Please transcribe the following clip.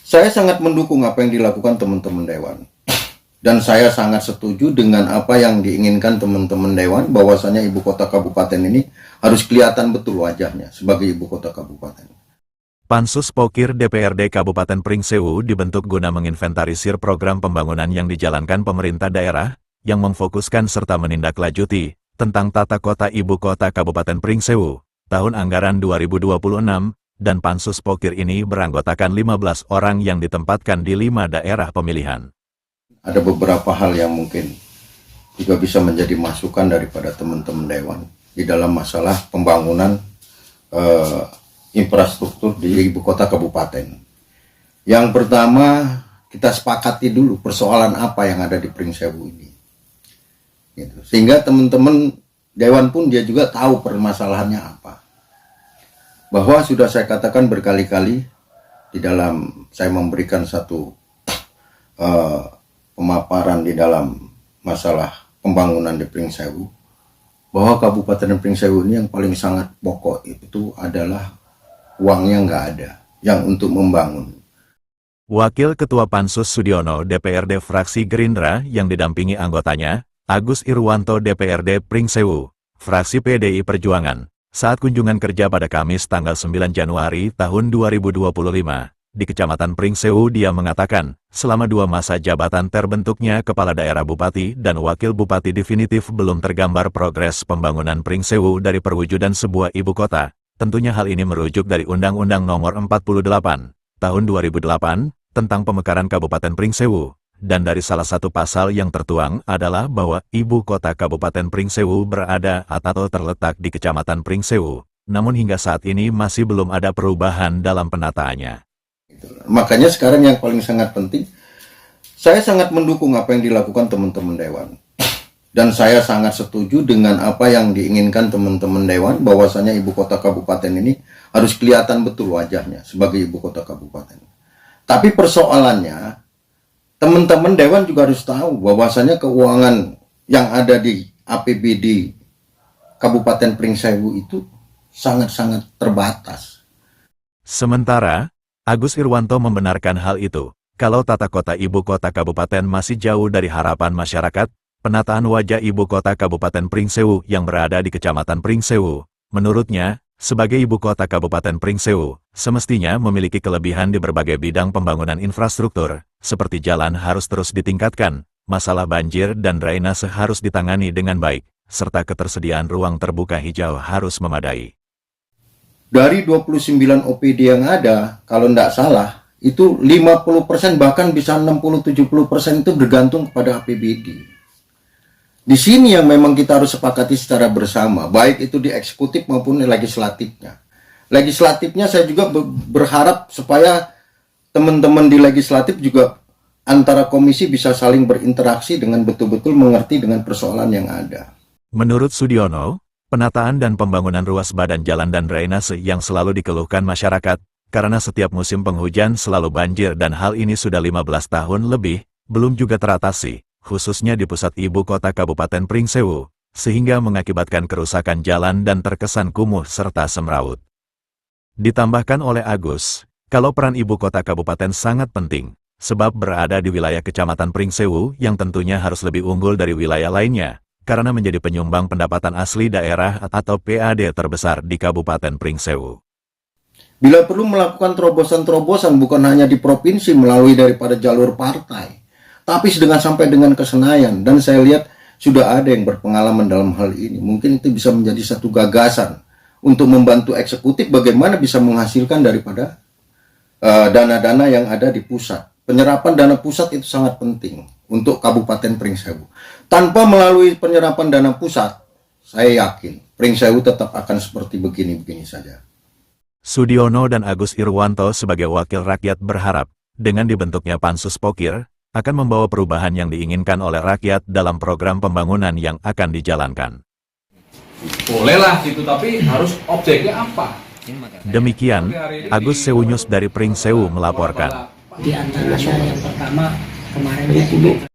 Saya sangat mendukung apa yang dilakukan teman-teman Dewan. Dan saya sangat setuju dengan apa yang diinginkan teman-teman Dewan, bahwasanya ibu kota kabupaten ini harus kelihatan betul wajahnya sebagai ibu kota kabupaten. Pansus Pokir DPRD Kabupaten Pringsewu dibentuk guna menginventarisir program pembangunan yang dijalankan pemerintah daerah, yang memfokuskan serta menindaklanjuti tentang tata kota ibu kota Kabupaten Pringsewu, tahun anggaran 2026, dan Pansus Pokir ini beranggotakan 15 orang yang ditempatkan di 5 daerah pemilihan. Ada beberapa hal yang mungkin juga bisa menjadi masukan daripada teman-teman Dewan di dalam masalah pembangunan infrastruktur di ibu kota kabupaten. Yang pertama, kita sepakati dulu persoalan apa yang ada di Pringsewu ini. Gitu. Sehingga teman-teman Dewan pun dia juga tahu permasalahannya apa. Bahwa sudah saya katakan berkali-kali di dalam saya memberikan satu pemaparan di dalam masalah pembangunan di Pringsewu, bahwa Kabupaten Pringsewu ini yang paling sangat pokok itu adalah uangnya nggak ada yang untuk membangun. Wakil Ketua Pansus Sudiono DPRD Fraksi Gerindra yang didampingi anggotanya, Agus Irwanto DPRD Pringsewu, Fraksi PDI Perjuangan, saat kunjungan kerja pada Kamis tanggal 9 Januari tahun 2025, di Kecamatan Pringsewu dia mengatakan, selama 2 masa jabatan terbentuknya Kepala Daerah Bupati dan Wakil Bupati definitif belum tergambar progres pembangunan Pringsewu dari perwujudan sebuah ibu kota. Tentunya hal ini merujuk dari Undang-Undang Nomor 48, Tahun 2008, tentang Pemekaran Kabupaten Pringsewu. Dan dari salah satu pasal yang tertuang adalah bahwa ibu kota Kabupaten Pringsewu berada atau terletak di Kecamatan Pringsewu. Namun hingga saat ini masih belum ada perubahan dalam penataannya. Makanya sekarang yang paling sangat penting, saya sangat mendukung apa yang dilakukan teman-teman Dewan. Dan saya sangat setuju dengan apa yang diinginkan teman-teman Dewan, bahwasanya ibu kota kabupaten ini harus kelihatan betul wajahnya sebagai ibu kota kabupaten. Tapi persoalannya, teman-teman Dewan juga harus tahu bahwasanya keuangan yang ada di APBD Kabupaten Pringsewu itu sangat-sangat terbatas. Sementara, Agus Irwanto membenarkan hal itu. Kalau tata kota ibu kota kabupaten masih jauh dari harapan masyarakat, penataan wajah ibu kota Kabupaten Pringsewu yang berada di Kecamatan Pringsewu, menurutnya, sebagai ibu kota Kabupaten Pringsewu, semestinya memiliki kelebihan di berbagai bidang pembangunan infrastruktur, seperti jalan harus terus ditingkatkan, masalah banjir dan drainase harus ditangani dengan baik, serta ketersediaan ruang terbuka hijau harus memadai. Dari 29 OPD yang ada, kalau tidak salah, itu 50% bahkan bisa 60-70% itu bergantung kepada APBD. Di sini yang memang kita harus sepakati secara bersama, baik itu di eksekutif maupun di legislatifnya. Legislatifnya saya juga berharap supaya teman-teman di legislatif juga antara komisi bisa saling berinteraksi dengan betul-betul mengerti dengan persoalan yang ada. Menurut Sudiono, penataan dan pembangunan ruas badan jalan dan drainase yang selalu dikeluhkan masyarakat, karena setiap musim penghujan selalu banjir dan hal ini sudah 15 tahun lebih, belum juga teratasi, khususnya di pusat ibu kota Kabupaten Pringsewu, sehingga mengakibatkan kerusakan jalan dan terkesan kumuh serta semrawut. Ditambahkan oleh Agus, kalau peran ibu kota kabupaten sangat penting, sebab berada di wilayah Kecamatan Pringsewu yang tentunya harus lebih unggul dari wilayah lainnya, karena menjadi penyumbang pendapatan asli daerah atau PAD terbesar di Kabupaten Pringsewu. Bila perlu melakukan terobosan-terobosan bukan hanya di provinsi melalui daripada jalur partai, tapi sampai dengan ke Senayan, dan saya lihat sudah ada yang berpengalaman dalam hal ini. Mungkin itu bisa menjadi satu gagasan untuk membantu eksekutif bagaimana bisa menghasilkan daripada dana-dana yang ada di pusat. Penyerapan dana pusat itu sangat penting untuk Kabupaten Pringsewu. Tanpa melalui penyerapan dana pusat, saya yakin Pringsewu tetap akan seperti begini-begini saja. Sudiono dan Agus Irwanto sebagai wakil rakyat berharap, dengan dibentuknya Pansus Pokir, akan membawa perubahan yang diinginkan oleh rakyat dalam program pembangunan yang akan dijalankan. Bolehlah gitu, tapi harus objeknya apa? Demikian, Agus Sewunyus dari Pringsewu melaporkan. Di antaranya yang pertama kemarin itu